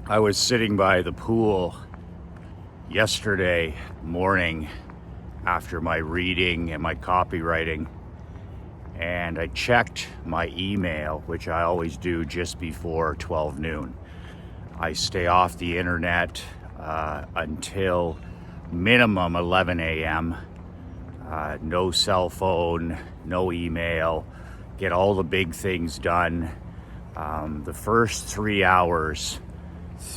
I was sitting by the pool yesterday morning after my reading and my copywriting, and I checked my email, which I always do just before 12 noon. I stay off the internet until minimum 11 a.m. No cell phone, no email, get all the big things done. The first 3 hours,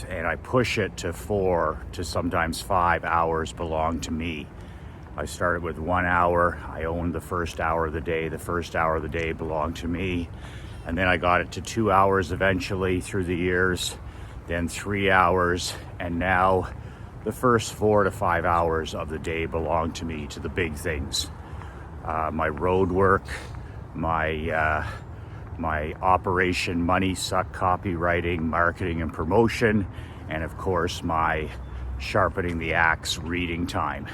and I push it to 4 to sometimes 5 hours, belong to me. I started with 1 hour. I owned the first hour of the day. The first hour of the day belonged to me. And then I got it to 2 hours eventually through the years, then 3 hours. And now the first 4 to 5 hours of the day belong to me, to the big things. My road work, my Operation Money Suck copywriting, marketing and promotion, and of course my sharpening the axe reading time.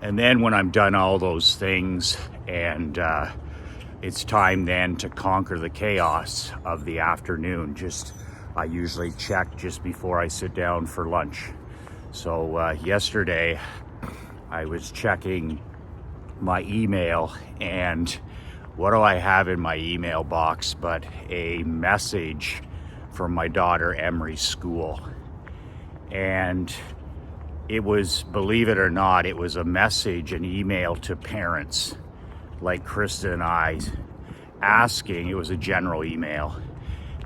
And then when I'm done all those things and it's time then to conquer the chaos of the afternoon, I usually check just before I sit down for lunch. So yesterday I was checking my email, and what do I have in my email box but a message from my daughter Emery's school. And it was, believe it or not, it was a message, an email to parents like Krista and I, asking, it was a general email,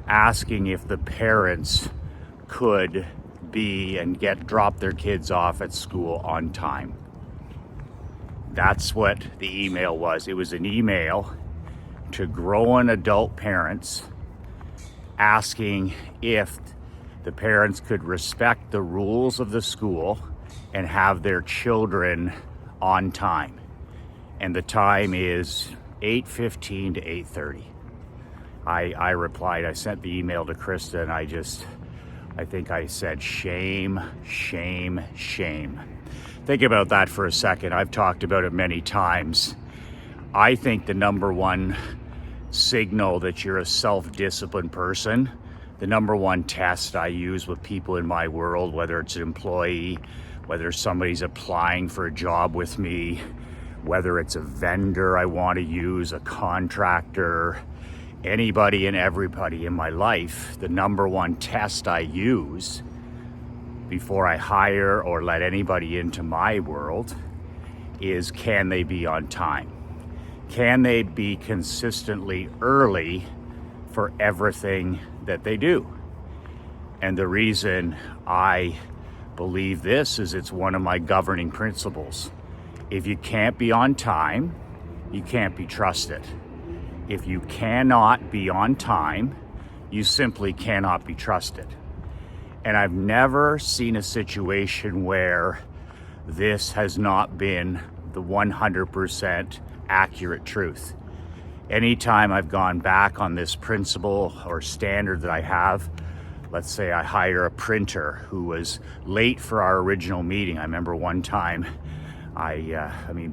asking if the parents could be and drop their kids off at school on time. That's what the email was. It was an email to grown adult parents asking if the parents could respect the rules of the school and have their children on time. And the time is 8:15 to 8:30. I replied, I sent the email to Krista, and I think I said, shame, shame, shame. Think about that for a second. I've talked about it many times. I think the number one signal that you're a self-disciplined person, the number one test I use with people in my world, whether it's an employee, whether somebody's applying for a job with me, whether it's a vendor I want to use, a contractor, anybody and everybody in my life, the number one test I use before I hire or let anybody into my world is, can they be on time? Can they be consistently early for everything that they do? And the reason I believe this is it's one of my governing principles. If you can't be on time, you can't be trusted. If you cannot be on time, you simply cannot be trusted. And I've never seen a situation where this has not been the 100% accurate truth. Anytime I've gone back on this principle or standard that I have, let's say I hire a printer who was late for our original meeting. I remember one time,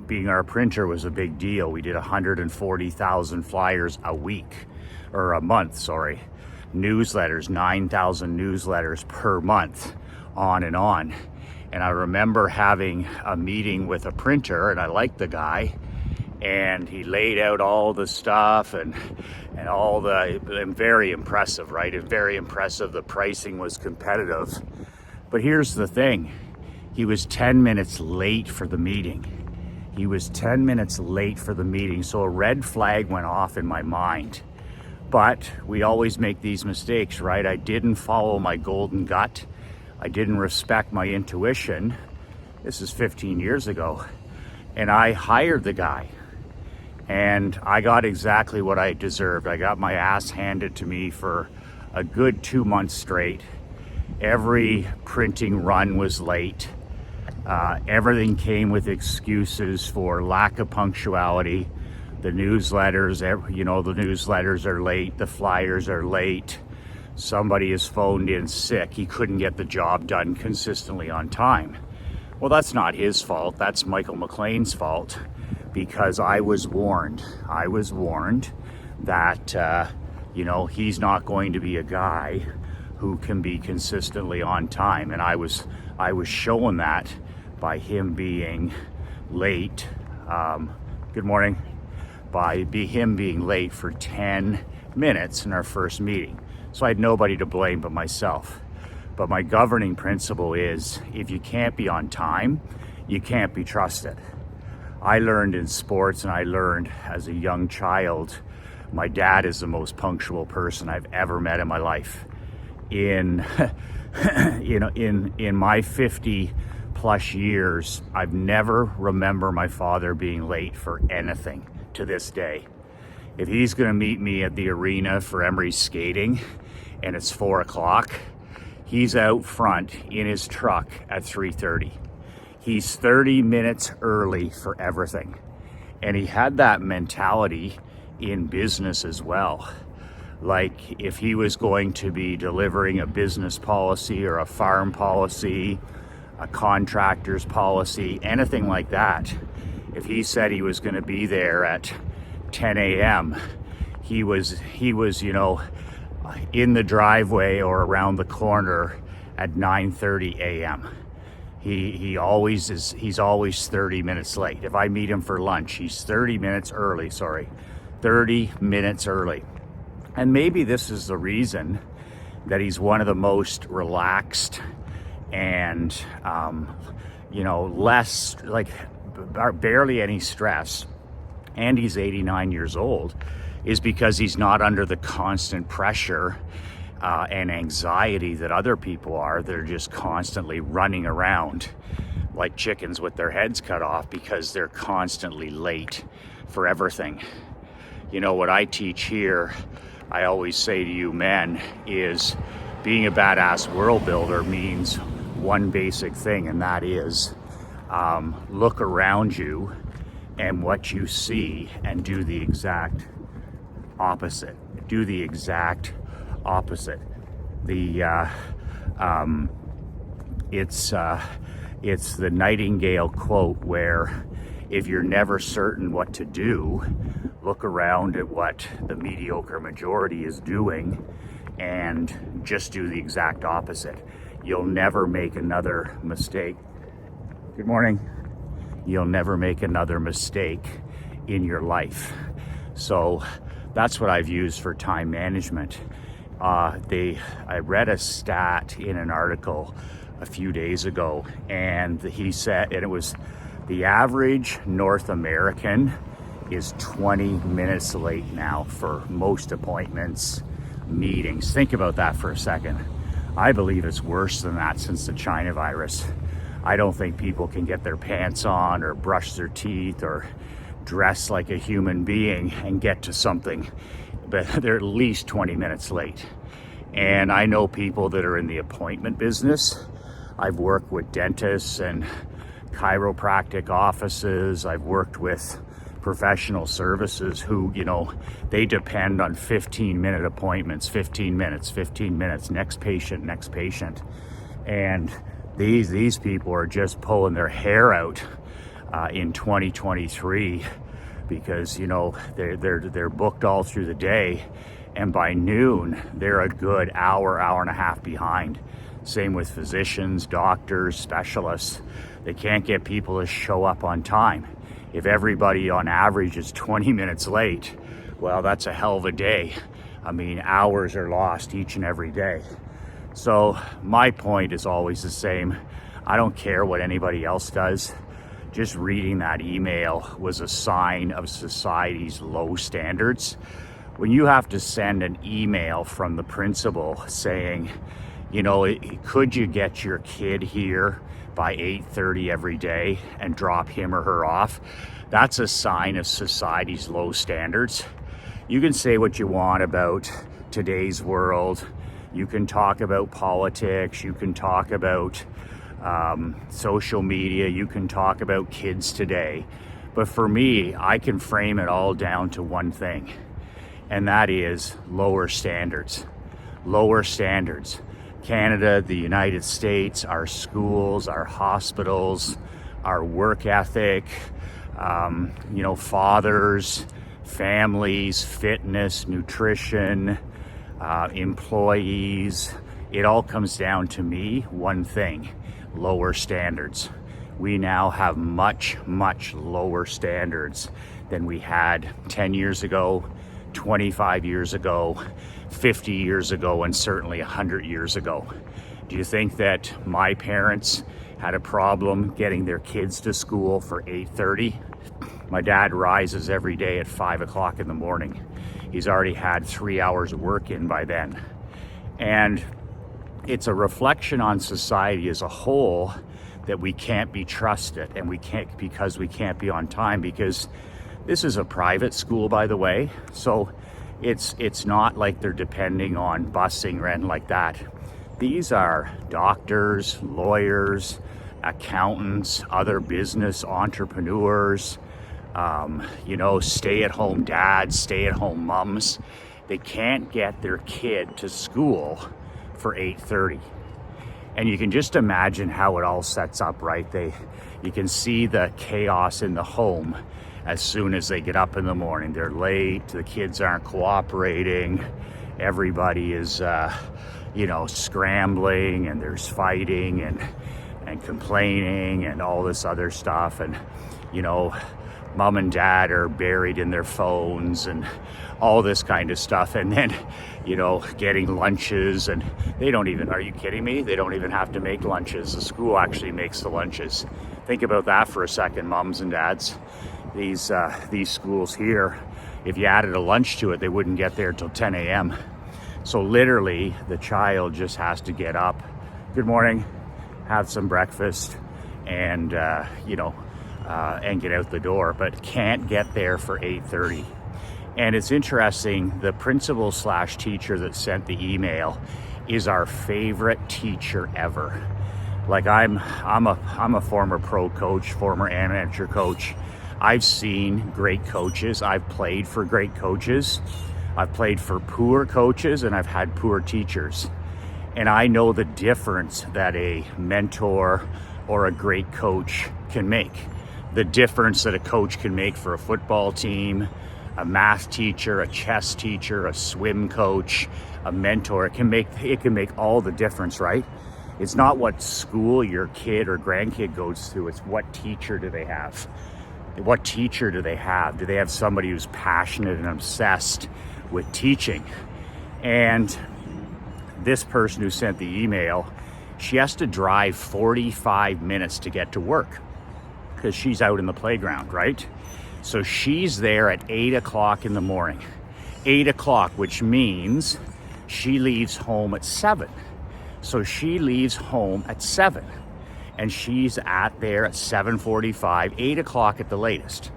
being our printer was a big deal. We did 140,000 flyers a month, newsletters, 9,000 newsletters per month, on and on. And I remember having a meeting with a printer, and I liked the guy, and he laid out all the stuff and very impressive, right? And very impressive. The pricing was competitive. But here's the thing. He was 10 minutes late for the meeting. So a red flag went off in my mind. But we always make these mistakes, right? I didn't follow my golden gut. I didn't respect my intuition. This is 15 years ago. And I hired the guy. And I got exactly what I deserved. I got my ass handed to me for a good 2 months straight. Every printing run was late. Everything came with excuses for lack of punctuality. The newsletters, the newsletters are late. The flyers are late. Somebody is phoned in sick. He couldn't get the job done consistently on time. Well, that's not his fault. That's Michael McLean's fault, because I was warned. I was warned that, he's not going to be a guy who can be consistently on time. And I was shown that by him being late. Good morning. Him being late for 10 minutes in our first meeting. So I had nobody to blame but myself. But my governing principle is, if you can't be on time, you can't be trusted. I learned in sports, and I learned as a young child, my dad is the most punctual person I've ever met in my life. In in my 50 plus years, I've never remember my father being late for anything to this day. If he's going to meet me at the arena for Emery's skating and it's 4 o'clock, he's out front in his truck at 3:30. He's 30 minutes early for everything. And he had that mentality in business as well. Like, if he was going to be delivering a business policy or a farm policy, a contractor's policy, anything like that, if he said he was going to be there at 10 a.m., he was in the driveway or around the corner at 9:30 a.m. He's always 30 minutes late. If I meet him for lunch, he's 30 minutes early. And maybe this is the reason that he's one of the most relaxed and less, like, barely any stress, and he's 89 years old, is because he's not under the constant pressure and anxiety that other people are. They're just constantly running around like chickens with their heads cut off because they're constantly late for everything. You know, what I teach here, I always say to you men, is being a badass world builder means one basic thing, and that is look around you and what you see and do the exact opposite. It's the Nightingale quote, where if you're never certain what to do, look around at what the mediocre majority is doing and just do the exact opposite. You'll never make another mistake. Good morning. You'll never make another mistake in your life. So that's what I've used for time management. I read a stat in an article a few days ago, and he said, and it was the average North American is 20 minutes late now for most appointments, meetings. Think about that for a second. I believe it's worse than that since the China virus. I don't think people can get their pants on or brush their teeth or dress like a human being and get to something, but they're at least 20 minutes late. And I know people that are in the appointment business. I've worked with dentists and chiropractic offices. I've worked with professional services who, they depend on 15-minute appointments, 15 minutes, next patient. And these people are just pulling their hair out in 2023 because, they're booked all through the day, and by noon, they're a good hour and a half behind. Same with physicians, doctors, specialists. They can't get people to show up on time. If everybody on average is 20 minutes late, well, that's a hell of a day. I mean, hours are lost each and every day. So my point is always the same. I don't care what anybody else does. Just reading that email was a sign of society's low standards. When you have to send an email from the principal saying, could you get your kid here by 8:30 every day and drop him or her off? That's a sign of society's low standards. You can say what you want about today's world. You can talk about politics. You can talk about social media. You can talk about kids today. But for me, I can frame it all down to one thing, and that is lower standards. Lower standards. Canada, the United States, our schools, our hospitals, our work ethic, fathers, families, fitness, nutrition, employees, it all comes down to me, one thing: lower standards. We now have much, much lower standards than we had 10 years ago, 25 years ago, 50 years ago, and certainly 100 years ago. Do you think that my parents had a problem getting their kids to school for 8:30? My dad rises every day at 5 o'clock in the morning. He's already had 3 hours of work in by then. And it's a reflection on society as a whole that we can't be trusted, and we can't, because we can't be on time, because this is a private school, by the way. So it's not like they're depending on busing or anything like that. These are doctors, lawyers, accountants, other business entrepreneurs, stay-at-home dads, stay-at-home moms. They can't get their kid to school for 8:30. And you can just imagine how it all sets up, right? You can see the chaos in the home as soon as they get up in the morning. They're late, the kids aren't cooperating, everybody is, scrambling, and there's fighting and complaining and all this other stuff. And, mom and dad are buried in their phones and all this kind of stuff. And then, getting lunches, and are you kidding me? They don't even have to make lunches. The school actually makes the lunches. Think about that for a second, moms and dads. These schools here, if you added a lunch to it, they wouldn't get there till 10 a.m. So literally, the child just has to get up, good morning, have some breakfast, and and get out the door, but can't get there for 8:30. And it's interesting, the principal / teacher that sent the email is our favorite teacher ever. Like I'm a former pro coach, former amateur coach. I've seen great coaches. I've played for great coaches. I've played for poor coaches, and I've had poor teachers. And I know the difference that a mentor or a great coach can make. The difference that a coach can make for a football team, a math teacher, a chess teacher, a swim coach, a mentor. It can make all the difference, right? It's not what school your kid or grandkid goes to, it's what teacher do they have? What teacher do they have? Do they have somebody who's passionate and obsessed with teaching? And this person who sent the email, she has to drive 45 minutes to get to work because she's out in the playground, right? So she's there at 8 o'clock in the morning. 8 o'clock, which means she leaves home at 7. So she leaves home at 7. And she's there at 7:45, 8 o'clock at the latest.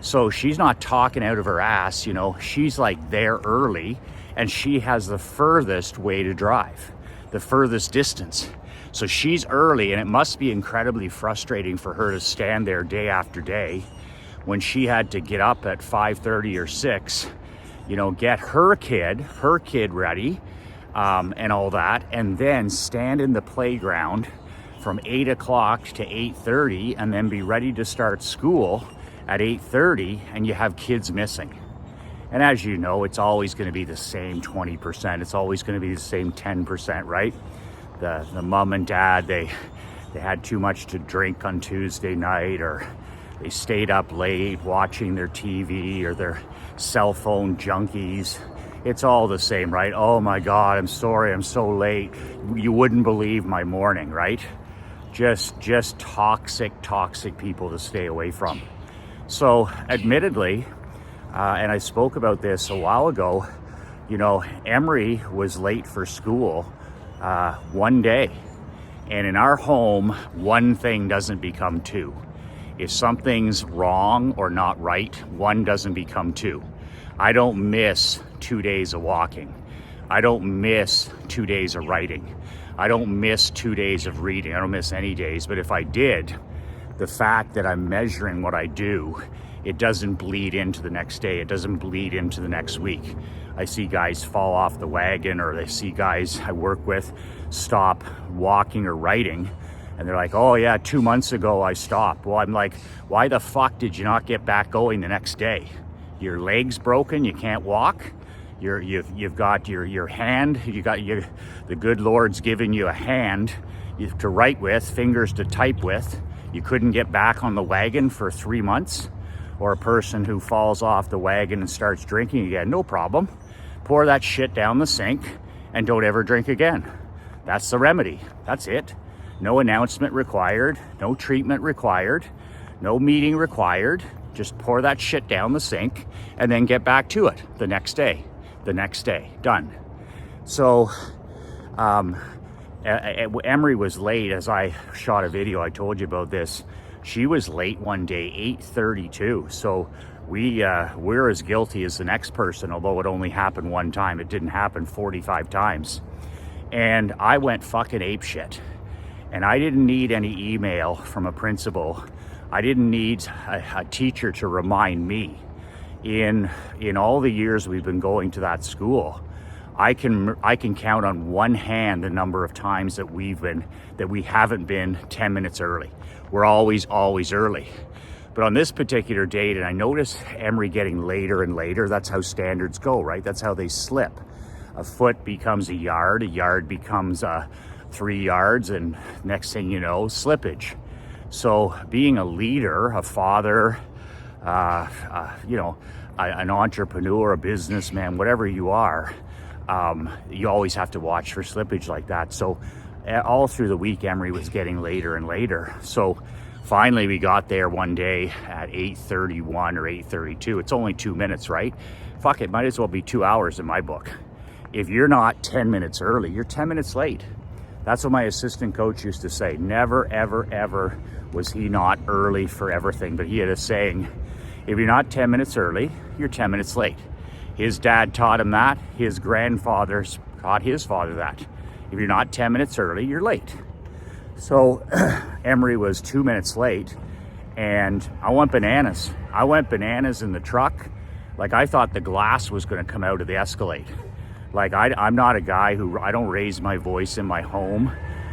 So she's not talking out of her ass, she's like there early, and she has the furthest way to drive, the furthest distance. So she's early, and it must be incredibly frustrating for her to stand there day after day when she had to get up at 5:30 or 6, get her kid ready, and all that, and then stand in the playground from 8 o'clock to 8:30, and then be ready to start school at 8:30, and you have kids missing. And as you know, it's always going to be the same 20%. It's always going to be the same 10%, right? The mom and dad, they had too much to drink on Tuesday night, or they stayed up late watching their TV, or their cell phone junkies. It's all the same, right? Oh my God, I'm sorry, I'm so late. You wouldn't believe my morning, right? Just toxic people to stay away from. So admittedly, and I spoke about this a while ago, Emery was late for school one day. And in our home, one thing doesn't become two. If something's wrong or not right, one doesn't become two. I don't miss 2 days of walking. I don't miss 2 days of writing. I don't miss 2 days of reading. I don't miss any days. But if I did, the fact that I'm measuring what I do, it doesn't bleed into the next day. It doesn't bleed into the next week. I see guys fall off the wagon, or I see guys I work with stop walking or writing, and they're like, oh yeah, 2 months ago I stopped. Well, I'm like, why the fuck did you not get back going the next day? Your leg's broken, you can't walk? You've got your hand. The good Lord's given you a hand to write with, fingers to type with. You couldn't get back on the wagon for 3 months, or a person who falls off the wagon and starts drinking again. No problem. Pour that shit down the sink and don't ever drink again. That's the remedy. That's it. No announcement required. No treatment required. No meeting required. Just pour that shit down the sink and then get back to it the next day. The next day. Done. So, Emery was late. As I shot a video, I told you about this. She was late one day, 8:32. So we're as guilty as the next person, although it only happened one time. It didn't happen 45 times. And I went fucking apeshit. And I didn't need any email from a principal. I didn't need a teacher to remind me. In all the years we've been going to that school, I can count on one hand the number of times that we haven't been 10 minutes early. We're always early. But on this particular date, and I noticed Emery getting later and later, that's how standards go, right? That's how they slip. A foot becomes a yard becomes 3 yards, and next thing you know, slippage. So being a leader, a father, an entrepreneur, a businessman, whatever you are, you always have to watch for slippage like that. So all through the week, Emery was getting later and later. So finally we got there one day at 8:31 or 8:32. It's only 2 minutes, right? Fuck, it might as well be 2 hours in my book. If you're not 10 minutes early, you're 10 minutes late. That's what my assistant coach used to say. Never, ever, ever was he not early for everything. But he had a saying, if you're not 10 minutes early, you're 10 minutes late. His dad taught him that. His grandfather taught his father that. If you're not 10 minutes early, you're late. So Emery was 2 minutes late, and I went bananas. I went bananas in the truck. Like, I thought the glass was going to come out of the Escalade. Like, I'm not a guy I don't raise my voice in my home.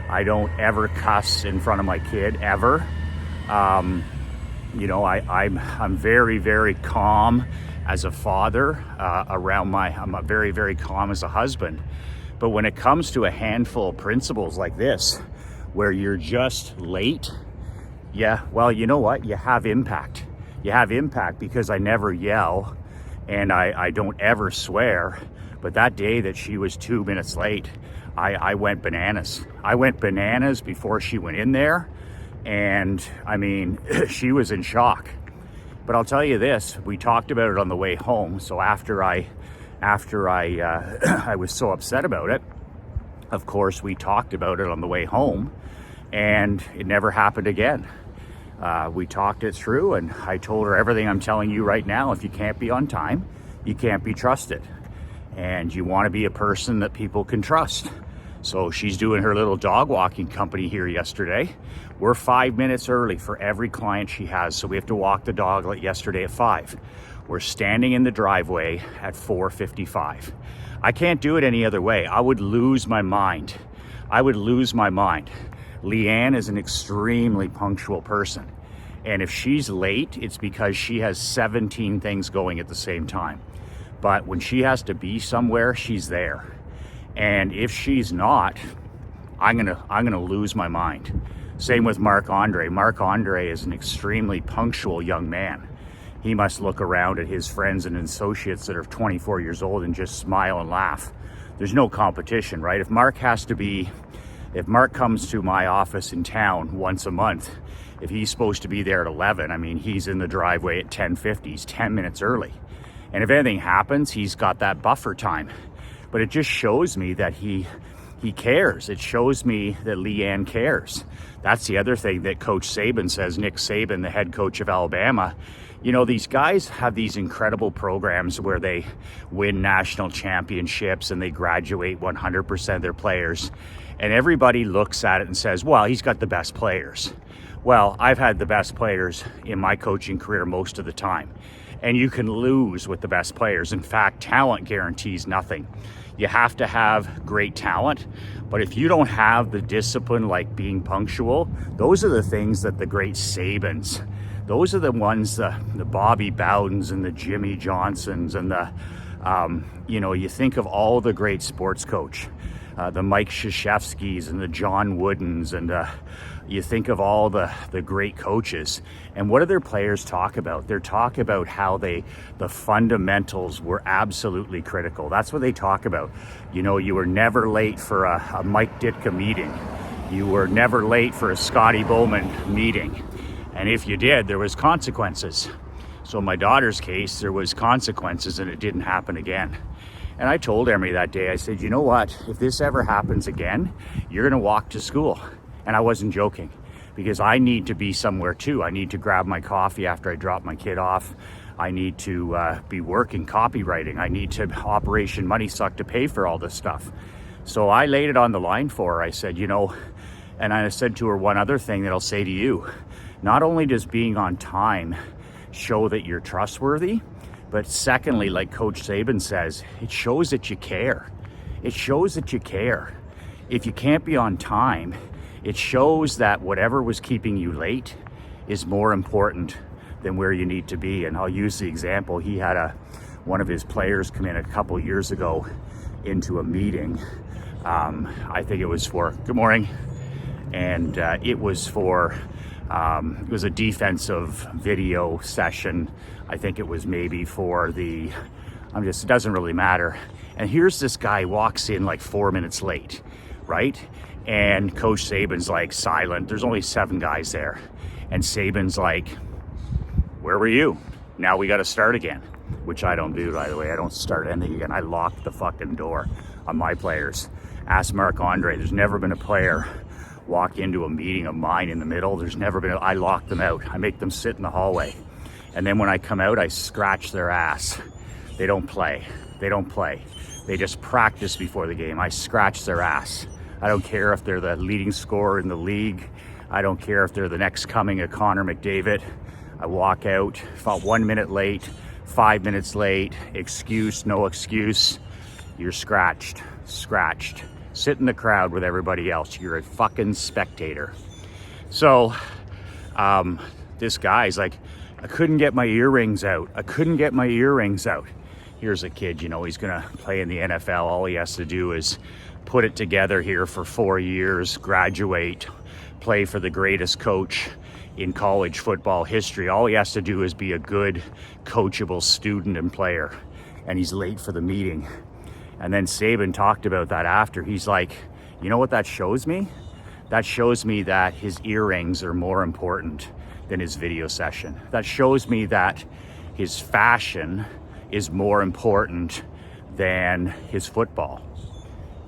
I don't ever cuss in front of my kid, ever. I'm very, very calm as a father I'm very, very calm as a husband. But when it comes to a handful of principles like this, where you're just late, yeah, well, you know what? You have impact. You have impact because I never yell and I don't ever swear. But that day that she was 2 minutes late, I went bananas. I went bananas before she went in there. And I mean, she was in shock. But I'll tell you this, we talked about it on the way home. So after I was so upset about it, of course, we talked about it on the way home, and it never happened again. We talked it through, and I told her everything I'm telling you right now. If you can't be on time, you can't be trusted. And you want to be a person that people can trust. So she's doing her little dog walking company here yesterday. We're 5 minutes early for every client she has. So we have to walk the dog like yesterday at 5. We're standing in the driveway at 4:55. I can't do it any other way. I would lose my mind. Leanne is an extremely punctual person. And if she's late, it's because she has 17 things going at the same time. But when she has to be somewhere, she's there. And if she's not, I'm gonna lose my mind. Same with Marc Andre. Marc Andre is an extremely punctual young man. He must look around at his friends and associates that are 24 years old and just smile and laugh. There's no competition, right? If Marc comes to my office in town once a month, if he's supposed to be there at 11, I mean, he's in the driveway at 10:50. He's 10 minutes early. And if anything happens, he's got that buffer time. But it just shows me that he cares. It shows me that Leanne cares. That's the other thing that Coach Saban says, Nick Saban, the head coach of Alabama. You know, these guys have these incredible programs where they win national championships and they graduate 100% of their players. And everybody looks at it and says, well, he's got the best players. Well, I've had the best players in my coaching career most of the time. And you can lose with the best players. In fact, talent guarantees nothing. You have to have great talent, but if you don't have the discipline like being punctual, those are the things that the great Sabans, those are the ones, the Bobby Bowdens and the Jimmy Johnsons and the You think of all the great sports coach, the Mike Krzyzewskis and the John Woodens, and you think of all the great coaches, and what do their players talk about? They talk about how the fundamentals were absolutely critical. That's what they talk about. You were never late for a Mike Ditka meeting. You were never late for a Scotty Bowman meeting. And if you did, there was consequences. So in my daughter's case, there was consequences and it didn't happen again. And I told Emery that day, I said, you know what, if this ever happens again, you're gonna walk to school. And I wasn't joking, because I need to be somewhere too. I need to grab my coffee after I drop my kid off. I need to be working copywriting. I need to Operation Money Suck to pay for all this stuff. So I laid it on the line for her. I said, and I said to her one other thing that I'll say to you. Not only does being on time show that you're trustworthy, but secondly, like Coach Saban says, it shows that you care. It shows that you care. If you can't be on time, it shows that whatever was keeping you late is more important than where you need to be. And I'll use the example. He had one of his players come in a couple years ago into a meeting. I think it was for, good morning. And it was for, it was a defensive video session. I think it was maybe for it doesn't really matter. And here's this guy walks in like 4 minutes late, right? And Coach Saban's like silent. There's only 7 guys there. And Saban's like, where were you? Now we got to start again, which I don't do, by the way. I don't start anything again. I lock the fucking door on my players. Ask Marc-Andre. There's never been a player walk into a meeting of mine in the middle. There's never been, I lock them out. I make them sit in the hallway. And then when I come out, I scratch their ass. They don't play. They don't play. They just practice before the game. I scratch their ass. I don't care if they're the leading scorer in the league. I don't care if they're the next coming of Connor McDavid. I walk out, about 1 minute late, 5 minutes late, excuse, no excuse. You're scratched. Sit in the crowd with everybody else. You're a fucking spectator. So this guy's like, I couldn't get my earrings out. Here's a kid, he's gonna play in the NFL. All he has to do is put it together here for 4 years, graduate, play for the greatest coach in college football history. All he has to do is be a good, coachable student and player. And he's late for the meeting. And then Saban talked about that after. He's like, you know what that shows me? That shows me that his earrings are more important than his video session. That shows me that his fashion is more important than his football.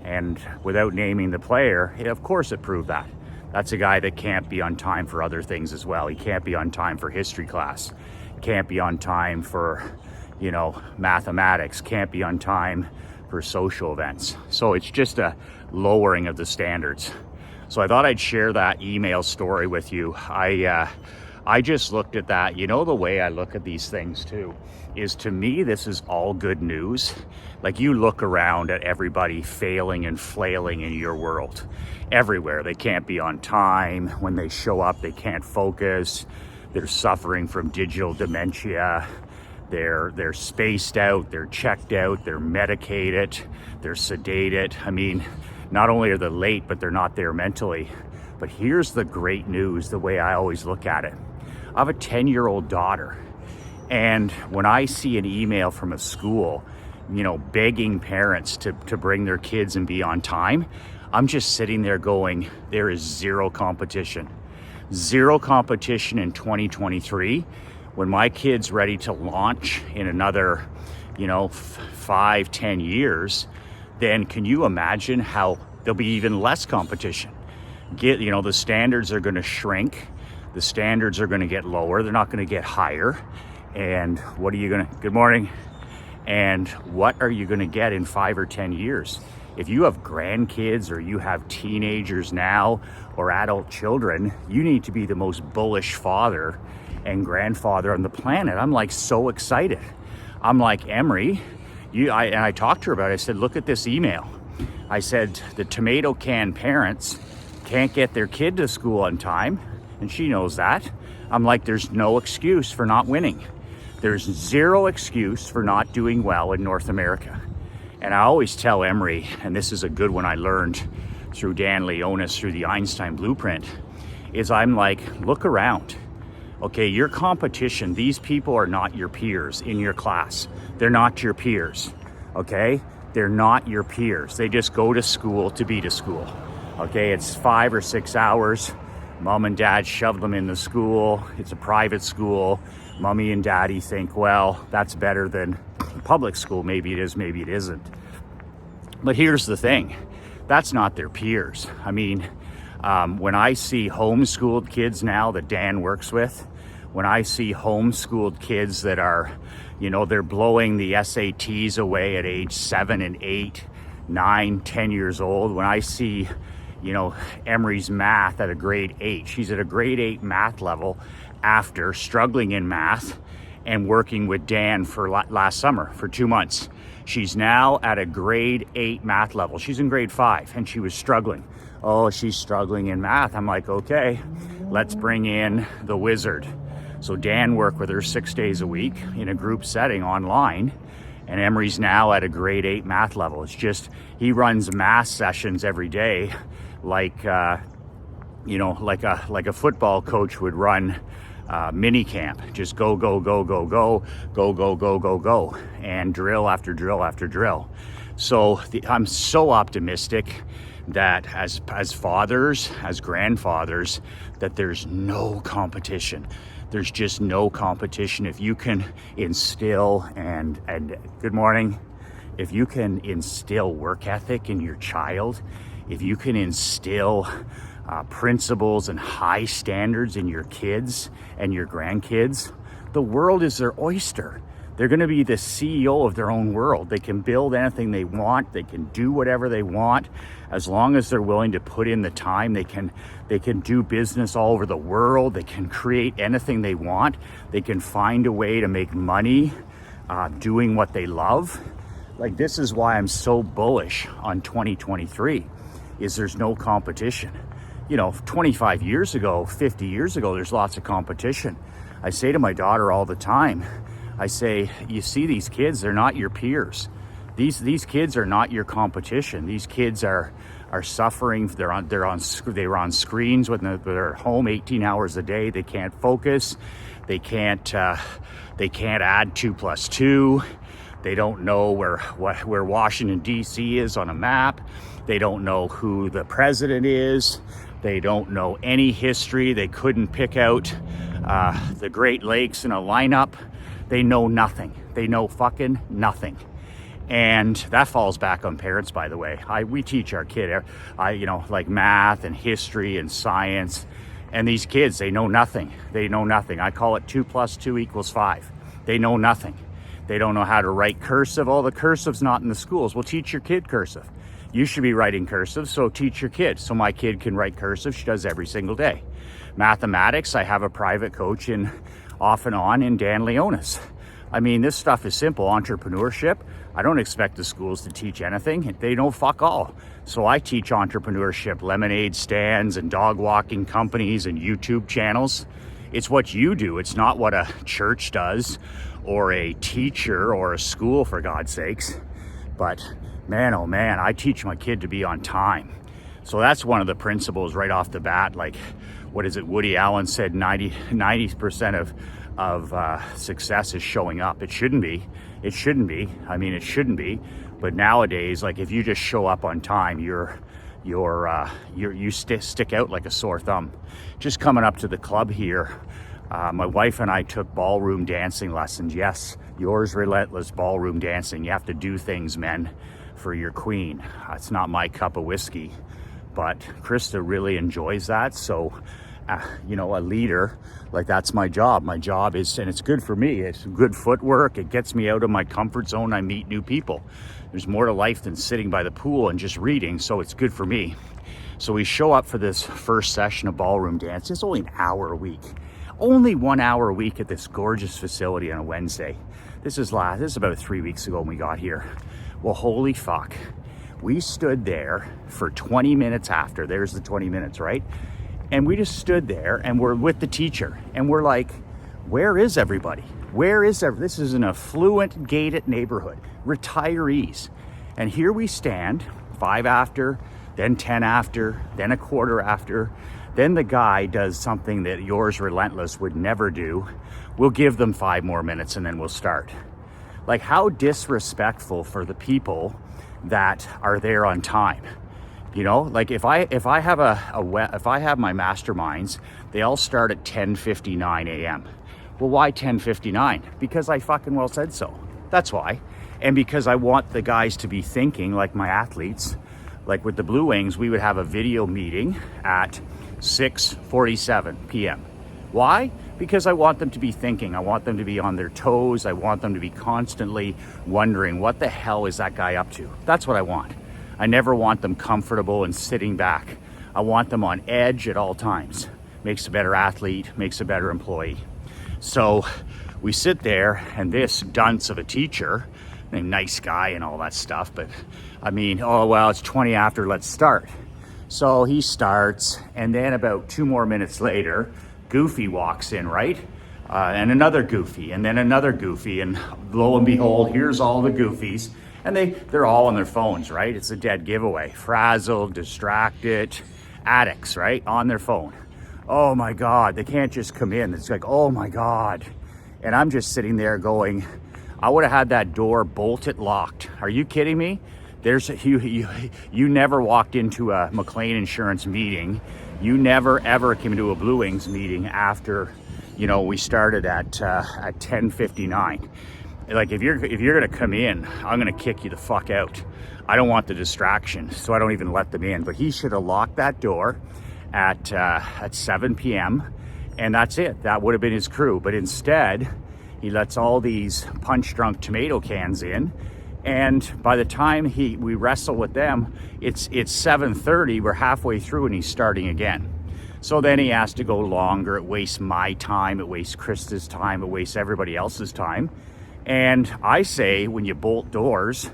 And without naming the player, of course it proved that. That's a guy that can't be on time for other things as well. He can't be on time for history class. Can't be on time for, mathematics. Can't be on time for social events. So it's just a lowering of the standards. So I thought I'd share that email story with you. I just looked at that. The way I look at these things too is, to me, this is all good news. Like, you look around at everybody failing and flailing in your world. Everywhere. They can't be on time. When they show up, they can't focus. They're suffering from digital dementia. They're spaced out, they're checked out, they're medicated, they're sedated. I mean, not only are they late, but they're not there mentally. But here's the great news, the way I always look at it. I have a 10-year-old daughter, and when I see an email from a school, begging parents to bring their kids and be on time, I'm just sitting there going, there is zero competition. Zero competition in 2023. When my kid's ready to launch in another, 5-10 years, then can you imagine how there'll be even less competition? The standards are going to shrink. The standards are going to get lower. They're not going to get higher. And good morning. And what are you going to get in 5 or 10 years? If you have grandkids or you have teenagers now or adult children, you need to be the most bullish father and grandfather on the planet. I'm like so excited. I'm like, Emery, I talked to her about it. I said, look at this email. I said, the tomato can parents can't get their kid to school on time, and she knows that. I'm like, there's no excuse for not winning. There's zero excuse for not doing well in North America. And I always tell Emery, and this is a good one I learned through Dan Leonis, through the Einstein Blueprint, is I'm like, look around. Okay, your competition, these people are not your peers in your class. They're not your peers, okay? They're not your peers. They just go to school to be to school, okay? It's 5 or 6 hours. Mom and dad shoved them in the school. It's a private school. Mommy and daddy think, well, that's better than public school. Maybe it is, maybe it isn't. But here's the thing. That's not their peers. I mean, when I see homeschooled kids now that Dan works with, when I see homeschooled kids that are, you know, they're blowing the SATs away at age 7 and 8, 9, 10 years old, when I see, you know, Emery's math at a grade 8, she's at a grade 8 math level after struggling in math and working with Dan for last summer for 2 months. She's now at a grade 8 math level. She's in grade 5 and she was struggling. Oh, she's struggling in math. I'm like, okay, let's bring in the wizard. So Dan worked with her 6 days a week in a group setting online, and Emery's now at a grade 8 math level. It's just, he runs math sessions every day like, you know, like a football coach would run mini camp. Just go, go, go, go, go, go, go, go, go, go, and drill after drill after drill. So I'm so optimistic that as fathers, as grandfathers, that there's no competition. There's just no competition. If you can instill, and good morning, if you can instill work ethic in your child, if you can instill principles and high standards in your kids and your grandkids, the world is their oyster. They're going to be the CEO of their own world. They can build anything they want. They can do whatever they want. As long as they're willing to put in the time, they can do business all over the world. They can create anything they want. They can find a way to make money doing what they love. Like, this is why I'm so bullish on 2023, is there's no competition. You know, 25 years ago, 50 years ago, there's lots of competition. I say to my daughter all the time, I say, you see these kids, they're not your peers. These kids are not your competition. These kids are suffering. They were on screens when they're at home 18 hours a day. They can't focus. They can't add 2 + 2. They don't know where Washington D.C. is on a map. They don't know who the president is. They don't know any history. They couldn't pick out the Great Lakes in a lineup. They know nothing. They know fucking nothing. And that falls back on parents, by the way. We teach our kid, you know, like math and history and science. And these kids, they know nothing. They know nothing. I call it 2 + 2 = 5. They know nothing. They don't know how to write cursive. Oh, the cursive's not in the schools. Well, teach your kid cursive. You should be writing cursive, so teach your kid. So my kid can write cursive. She does every single day. Mathematics, I have a private coach off and on in Dan Leonis. I mean, this stuff is simple. Entrepreneurship, I don't expect the schools to teach anything. They know fuck all. So I teach entrepreneurship, lemonade stands and dog walking companies and YouTube channels. It's what you do. It's not what a church does or a teacher or a school, for God's sakes. But man, oh man, I teach my kid to be on time. So that's one of the principles right off the bat. Like, what is it? Woody Allen said 90% of success is showing up. It shouldn't be. It shouldn't be. I mean, it shouldn't be. But nowadays, like, if you just show up on time, you stick out like a sore thumb. Just coming up to the club here, my wife and I took ballroom dancing lessons. Yes, yours relentless ballroom dancing. You have to do things, men, for your queen. It's not my cup of whiskey, but Krista really enjoys that. So, you know, a leader, like, that's my job. My job is, and it's good for me. It's good footwork. It gets me out of my comfort zone. I meet new people. There's more to life than sitting by the pool and just reading. So it's good for me. So we show up for this first session of ballroom dance. It's only an hour a week. Only 1 hour a week at this gorgeous facility on a Wednesday. This is about 3 weeks ago when we got here. Well, holy fuck. We stood there for 20 minutes after. There's the 20 minutes, right? And we just stood there and we're with the teacher. And we're like, where is everybody? Where is there? This is an affluent, gated neighborhood, retirees. And here we stand, 5 after, then 10 after, then a quarter after. Then the guy does something that Youre's Relentless would never do. We'll give them 5 more minutes and then we'll start. Like, how disrespectful for the people that are there on time. You know, like if I have if I have my masterminds, they all start at 10:59 a.m. Well, why 10:59? Because I fucking well said so. That's why. And because I want the guys to be thinking like my athletes. Like with the Blue Wings, we would have a video meeting at 6:47 p.m. Why? Because I want them to be thinking. I want them to be on their toes. I want them to be constantly wondering, what the hell is that guy up to? That's what I want. I never want them comfortable and sitting back. I want them on edge at all times. Makes a better athlete, makes a better employee. So we sit there, and this dunce of a teacher, a nice guy and all that stuff, but I mean, oh, well, it's 20 after, let's start. So he starts, and then about 2 more minutes later, Goofy walks in, right? And another Goofy, and then another Goofy, and lo and behold, here's all the Goofies. And they're all on their phones, right? It's a dead giveaway. Frazzled, distracted, addicts, right? On their phone. Oh my God, they can't just come in. It's like, oh my God. And I'm just sitting there going, I would have had that door bolted locked. Are you kidding me? You never walked into a McLean Insurance meeting. You never ever came into a Blue Wings meeting after, you know, we started at 10:59. Like if you're gonna come in, I'm gonna kick you the fuck out. I don't want the distraction, so I don't even let them in. But he should have locked that door at 7 p.m. and that's it. That would have been his crew. But instead, he lets all these punch-drunk tomato cans in, and by the time we wrestle with them, it's 7:30. We're halfway through, and he's starting again. So then he has to go longer. It wastes my time. It wastes Krista's time. It wastes everybody else's time. And I say, when you bolt doors,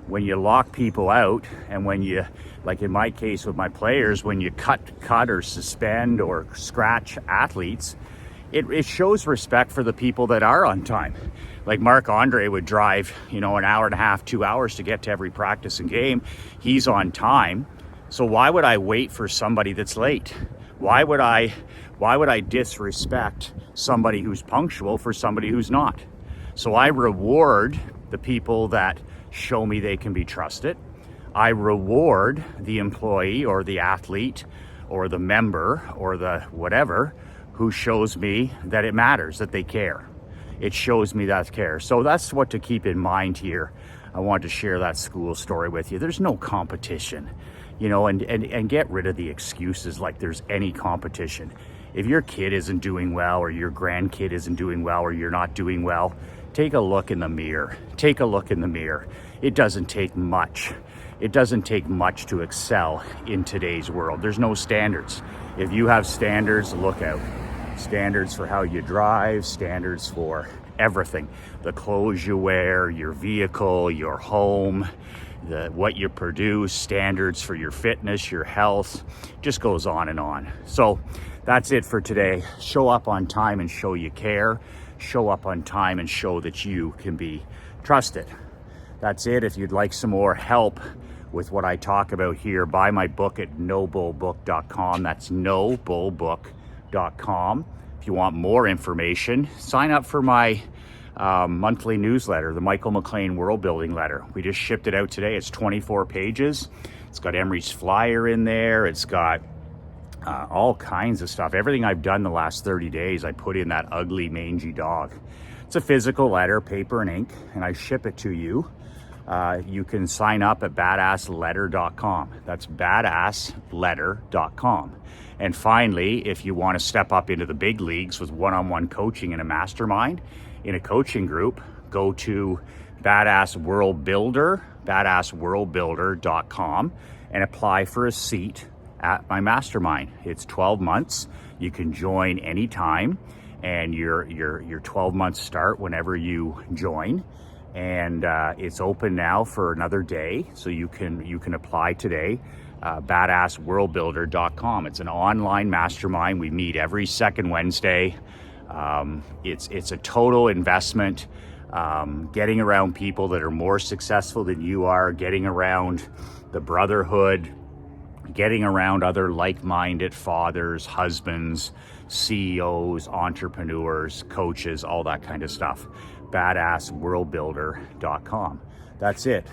when you lock people out, and when you, like in my case with my players, when you cut or suspend or scratch athletes, it shows respect for the people that are on time. Like Marc-Andre would drive, you know, an hour and a half, 2 hours to get to every practice and game. He's on time. So why would I wait for somebody that's late? Why would I disrespect somebody who's punctual for somebody who's not? So I reward the people that show me they can be trusted. I reward the employee or the athlete or the member or the whatever who shows me that it matters, that they care. It shows me that care. So that's what to keep in mind here. I wanted to share that school story with you. There's no competition, you know, and get rid of the excuses like there's any competition. If your kid isn't doing well, or your grandkid isn't doing well, or you're not doing well, take a look in the mirror. Take a look in the mirror. It doesn't take much. It doesn't take much to excel in today's world. There's no standards. If you have standards, look out. Standards for how you drive, standards for everything. The clothes you wear, your vehicle, your home, what you produce, standards for your fitness, your health, just goes on and on. So that's it for today. Show up on time and show you care. Show up on time and show that you can be trusted. That's it. If you'd like some more help with what I talk about here, buy my book at nobullbook.com. That's nobullbook.com. If you want more information, sign up for my monthly newsletter, the Michael McLean World Building Letter. We just shipped it out today. It's 24 pages. It's got Emery's flyer in there. It's got all kinds of stuff. Everything I've done the last 30 days, I put in that ugly, mangy dog. It's a physical letter, paper and ink, and I ship it to you. You can sign up at badassletter.com. That's badassletter.com. And finally, if you want to step up into the big leagues with one-on-one coaching in a mastermind, in a coaching group, go to badassworldbuilder.com and apply for a seat at my mastermind. It's 12 months. You can join anytime, and your 12 months start whenever you join. And it's open now for another day, so you can apply today. Badassworldbuilder.com. It's an online mastermind. We meet every second Wednesday. It's a total investment. Getting around people that are more successful than you are, getting around the brotherhood, getting around other like-minded fathers, husbands, CEOs, entrepreneurs, coaches, all that kind of stuff. Badassworldbuilder.com. That's it.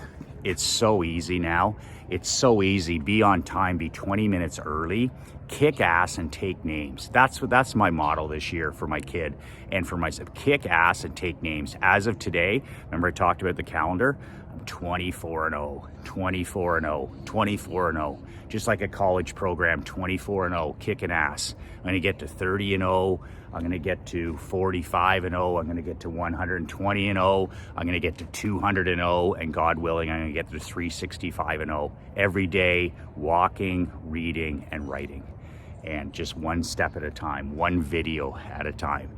It's so easy now. It's so easy. Be on time, be 20 minutes early, kick ass and take names. That's my model this year for my kid and for myself. Kick ass and take names. As of today, remember I talked about the calendar? I'm 24-0, 24-0, 24-0. Just like a college program, 24-0, kicking ass. I'm gonna get to 30-0. I'm gonna get to 45-0. I'm gonna get to 120-0. I'm gonna get to 200-0, and God willing, I'm gonna get to 365-0 every day, walking, reading, and writing. And just one step at a time, one video at a time.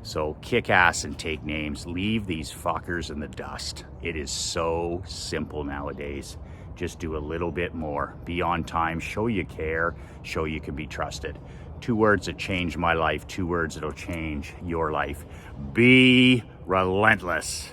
So kick ass and take names. Leave these fuckers in the dust. It is so simple nowadays. Just do a little bit more. Be on time, show you care, show you can be trusted. 2 words that changed my life, 2 words that'll change your life. Be relentless.